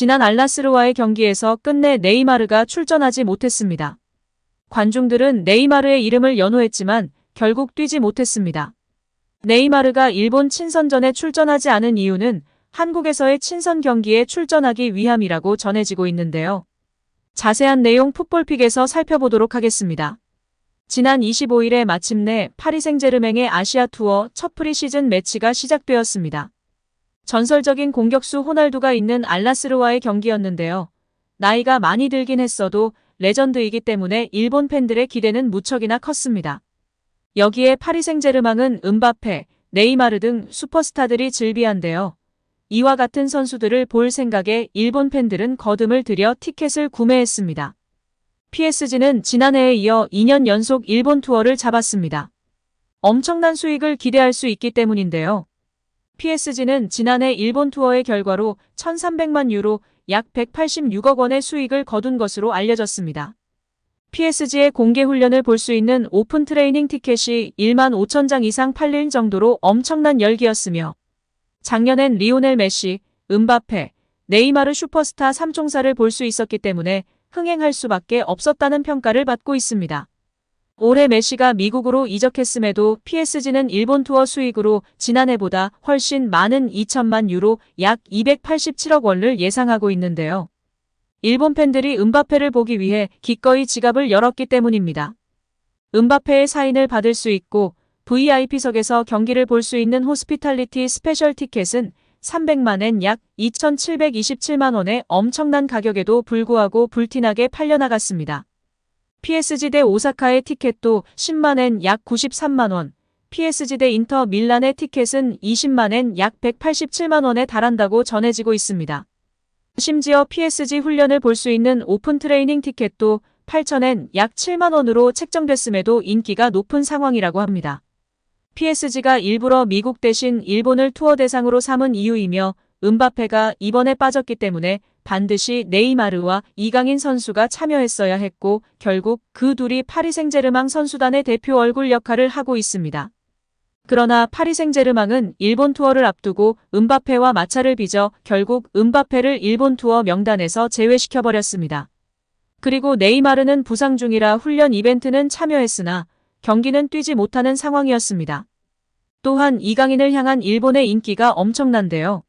지난 알나스르와의 경기에서 끝내 네이마르가 출전하지 못했습니다. 관중들은 네이마르의 이름을 연호했지만 결국 뛰지 못했습니다. 네이마르가 일본 친선전에 출전하지 않은 이유는 한국에서의 친선 경기에 출전하기 위함이라고 전해지고 있는데요. 자세한 내용 풋볼픽에서 살펴보도록 하겠습니다. 지난 25일에 마침내 파리 생제르맹의 아시아 투어 첫 프리시즌 매치가 시작되었습니다. 전설적인 공격수 호날두가 있는 알나스르와의 경기였는데요. 나이가 많이 들긴 했어도 레전드이기 때문에 일본 팬들의 기대는 무척이나 컸습니다. 여기에 파리 생제르맹은 음바페, 네이마르 등 슈퍼스타들이 즐비한데요. 이와 같은 선수들을 볼 생각에 일본 팬들은 거dum을 들여 티켓을 구매했습니다. PSG는 지난해에 이어 2년 연속 일본 투어를 잡았습니다. 엄청난 수익을 기대할 수 있기 때문인데요. PSG는 지난해 일본 투어의 결과로 1,300만 유로 약 186억 원의 수익을 거둔 것으로 알려졌습니다. PSG의 공개 훈련을 볼 수 있는 오픈 트레이닝 티켓이 1만 5천 장 이상 팔릴 정도로 엄청난 열기였으며 작년엔 리오넬 메시, 음바페, 네이마르 슈퍼스타 3총사를 볼 수 있었기 때문에 흥행할 수밖에 없었다는 평가를 받고 있습니다. 올해 메시가 미국으로 이적했음에도 PSG는 일본 투어 수익으로 지난해보다 훨씬 많은 2천만 유로 약 287억 원을 예상하고 있는데요. 일본 팬들이 음바페를 보기 위해 기꺼이 지갑을 열었기 때문입니다. 음바페의 사인을 받을 수 있고 VIP석에서 경기를 볼 수 있는 호스피탈리티 스페셜 티켓은 300만 엔 약 2,727만 원의 엄청난 가격에도 불구하고 불티나게 팔려나갔습니다. PSG 대 오사카의 티켓도 10만 엔 약 93만 원, PSG 대 인터 밀란의 티켓은 20만 엔 약 187만 원에 달한다고 전해지고 있습니다. 심지어 PSG 훈련을 볼 수 있는 오픈 트레이닝 티켓도 8,000엔 약 7만 원으로 책정됐음에도 인기가 높은 상황이라고 합니다. PSG가 일부러 미국 대신 일본을 투어 대상으로 삼은 이유이며 음바페가 이번에 빠졌기 때문에 반드시 네이마르와 이강인 선수가 참여했어야 했고 결국 그 둘이 파리 생제르맹 선수단의 대표 얼굴 역할을 하고 있습니다. 그러나 파리 생제르맹은 일본 투어를 앞두고 음바페와 마찰을 빚어 결국 음바페를 일본 투어 명단에서 제외시켜버렸습니다. 그리고 네이마르는 부상 중이라 훈련 이벤트는 참여했으나 경기는 뛰지 못하는 상황이었습니다. 또한 이강인을 향한 일본의 인기가 엄청난데요.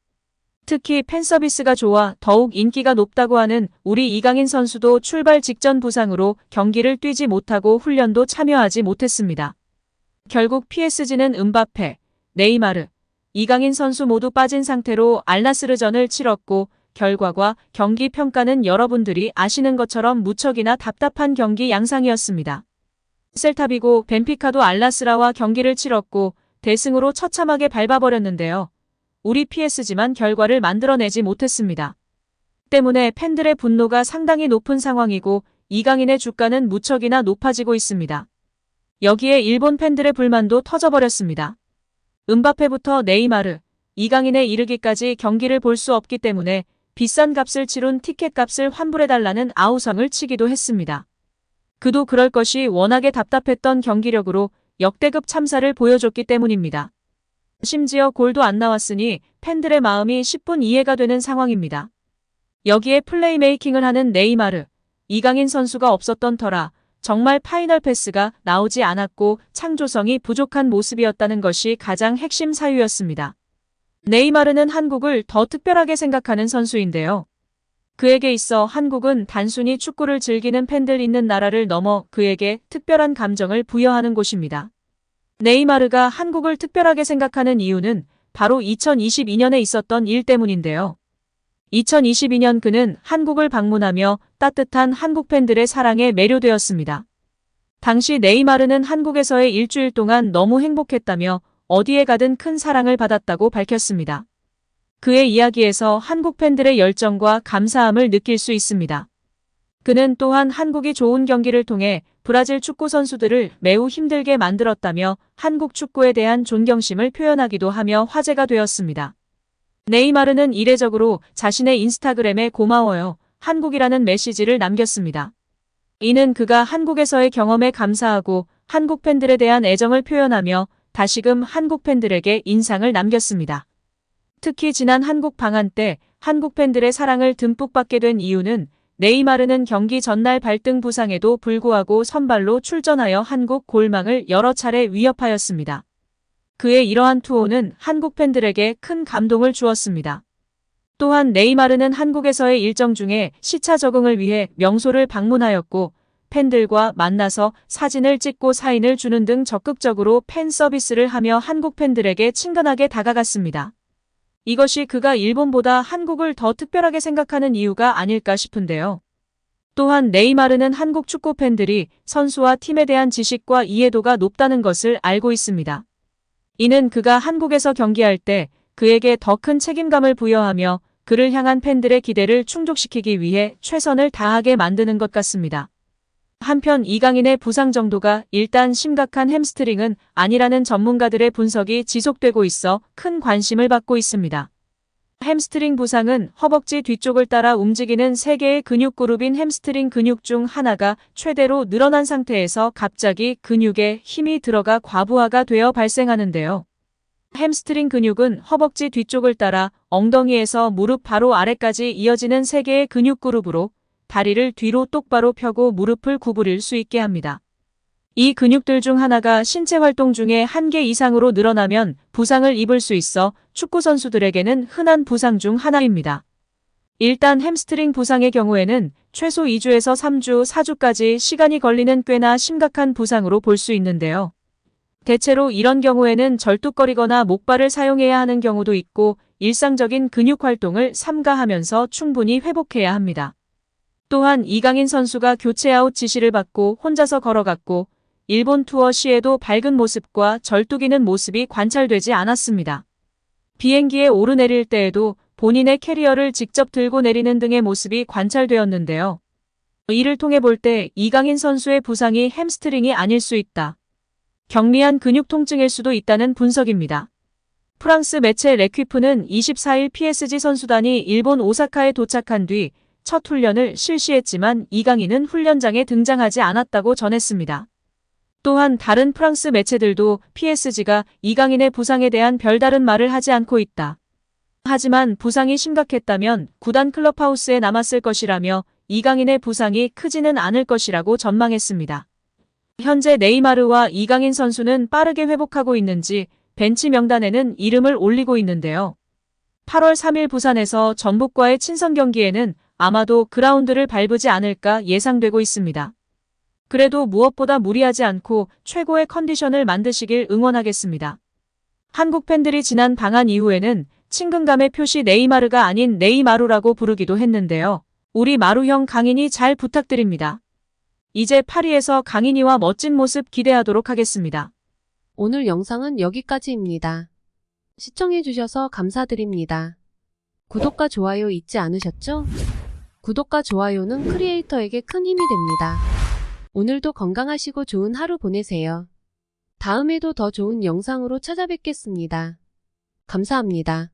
특히 팬서비스가 좋아 더욱 인기가 높다고 하는 우리 이강인 선수도 출발 직전 부상으로 경기를 뛰지 못하고 훈련도 참여하지 못했습니다. 결국 PSG는 음바페, 네이마르, 이강인 선수 모두 빠진 상태로 알나스르전을 치렀고 결과와 경기 평가는 여러분들이 아시는 것처럼 무척이나 답답한 경기 양상이었습니다. 셀타비고 벤피카도 알나스라와 경기를 치렀고 대승으로 처참하게 밟아버렸는데요. 우리 PSG만 결과를 만들어내지 못했습니다. 때문에 팬들의 분노가 상당히 높은 상황이고 이강인의 주가는 무척이나 높아지고 있습니다. 여기에 일본 팬들의 불만도 터져버렸습니다. 음바페부터 네이마르, 이강인에 이르기까지 경기를 볼 수 없기 때문에 비싼 값을 치룬 티켓 값을 환불해달라는 아우성을 치기도 했습니다. 그도 그럴 것이 워낙에 답답했던 경기력으로 역대급 참사를 보여줬기 때문입니다. 심지어 골도 안 나왔으니 팬들의 마음이 10분 이해가 되는 상황입니다. 여기에 플레이메이킹을 하는 네이마르, 이강인 선수가 없었던 터라 정말 파이널 패스가 나오지 않았고 창조성이 부족한 모습이었다는 것이 가장 핵심 사유였습니다. 네이마르는 한국을 더 특별하게 생각하는 선수인데요. 그에게 있어 한국은 단순히 축구를 즐기는 팬들 있는 나라를 넘어 그에게 특별한 감정을 부여하는 곳입니다. 네이마르가 한국을 특별하게 생각하는 이유는 바로 2022년에 있었던 일 때문인데요. 2022년 그는 한국을 방문하며 따뜻한 한국 팬들의 사랑에 매료되었습니다. 당시 네이마르는 한국에서의 일주일 동안 너무 행복했다며 어디에 가든 큰 사랑을 받았다고 밝혔습니다. 그의 이야기에서 한국 팬들의 열정과 감사함을 느낄 수 있습니다. 그는 또한 한국이 좋은 경기를 통해 브라질 축구 선수들을 매우 힘들게 만들었다며 한국 축구에 대한 존경심을 표현하기도 하며 화제가 되었습니다. 네이마르는 이례적으로 자신의 인스타그램에 고마워요, 한국이라는 메시지를 남겼습니다. 이는 그가 한국에서의 경험에 감사하고 한국 팬들에 대한 애정을 표현하며 다시금 한국 팬들에게 인상을 남겼습니다. 특히 지난 한국 방한 때 한국 팬들의 사랑을 듬뿍 받게 된 이유는 네이마르는 경기 전날 발등 부상에도 불구하고 선발로 출전하여 한국 골망을 여러 차례 위협하였습니다. 그의 이러한 투혼은 한국 팬들에게 큰 감동을 주었습니다. 또한 네이마르는 한국에서의 일정 중에 시차 적응을 위해 명소를 방문하였고 팬들과 만나서 사진을 찍고 사인을 주는 등 적극적으로 팬 서비스를 하며 한국 팬들에게 친근하게 다가갔습니다. 이것이 그가 일본보다 한국을 더 특별하게 생각하는 이유가 아닐까 싶은데요. 또한 네이마르는 한국 축구 팬들이 선수와 팀에 대한 지식과 이해도가 높다는 것을 알고 있습니다. 이는 그가 한국에서 경기할 때 그에게 더 큰 책임감을 부여하며 그를 향한 팬들의 기대를 충족시키기 위해 최선을 다하게 만드는 것 같습니다. 한편 이강인의 부상 정도가 일단 심각한 햄스트링은 아니라는 전문가들의 분석이 지속되고 있어 큰 관심을 받고 있습니다. 햄스트링 부상은 허벅지 뒤쪽을 따라 움직이는 세 개의 근육 그룹인 햄스트링 근육 중 하나가 최대로 늘어난 상태에서 갑자기 근육에 힘이 들어가 과부하가 되어 발생하는데요. 햄스트링 근육은 허벅지 뒤쪽을 따라 엉덩이에서 무릎 바로 아래까지 이어지는 세 개의 근육 그룹으로 다리를 뒤로 똑바로 펴고 무릎을 구부릴 수 있게 합니다. 이 근육들 중 하나가 신체 활동 중에 한 개 이상으로 늘어나면 부상을 입을 수 있어 축구 선수들에게는 흔한 부상 중 하나입니다. 일단 햄스트링 부상의 경우에는 최소 2주에서 3주, 4주까지 시간이 걸리는 꽤나 심각한 부상으로 볼 수 있는데요. 대체로 이런 경우에는 절뚝거리거나 목발을 사용해야 하는 경우도 있고 일상적인 근육 활동을 삼가하면서 충분히 회복해야 합니다. 또한 이강인 선수가 교체 아웃 지시를 받고 혼자서 걸어갔고 일본 투어 시에도 밝은 모습과 절뚝이는 모습이 관찰되지 않았습니다. 비행기에 오르내릴 때에도 본인의 캐리어를 직접 들고 내리는 등의 모습이 관찰되었는데요. 이를 통해 볼 때 이강인 선수의 부상이 햄스트링이 아닐 수 있다. 경미한 근육 통증일 수도 있다는 분석입니다. 프랑스 매체 레퀴프는 24일 PSG 선수단이 일본 오사카에 도착한 뒤 첫 훈련을 실시했지만 이강인은 훈련장에 등장하지 않았다고 전했습니다. 또한 다른 프랑스 매체들도 PSG가 이강인의 부상에 대한 별다른 말을 하지 않고 있다. 하지만 부상이 심각했다면 구단 클럽하우스에 남았을 것이라며 이강인의 부상이 크지는 않을 것이라고 전망했습니다. 현재 네이마르와 이강인 선수는 빠르게 회복하고 있는지 벤치 명단에는 이름을 올리고 있는데요. 8월 3일 부산에서 전북과의 친선 경기에는 아마도 그라운드를 밟지 않을까 예상되고 있습니다. 그래도 무엇보다 무리하지 않고 최고의 컨디션을 만드시길 응원하겠습니다. 한국 팬들이 지난 방한 이후에는 친근감의 표시 네이마르가 아닌 네이마루라고 부르기도 했는데요. 우리 마루형 강인이 잘 부탁드립니다. 이제 파리에서 강인이와 멋진 모습 기대하도록 하겠습니다. 오늘 영상은 여기까지입니다. 시청해주셔서 감사드립니다. 구독과 좋아요 잊지 않으셨죠? 구독과 좋아요는 크리에이터에게 큰 힘이 됩니다. 오늘도 건강하시고 좋은 하루 보내세요. 다음에도 더 좋은 영상으로 찾아뵙겠습니다. 감사합니다.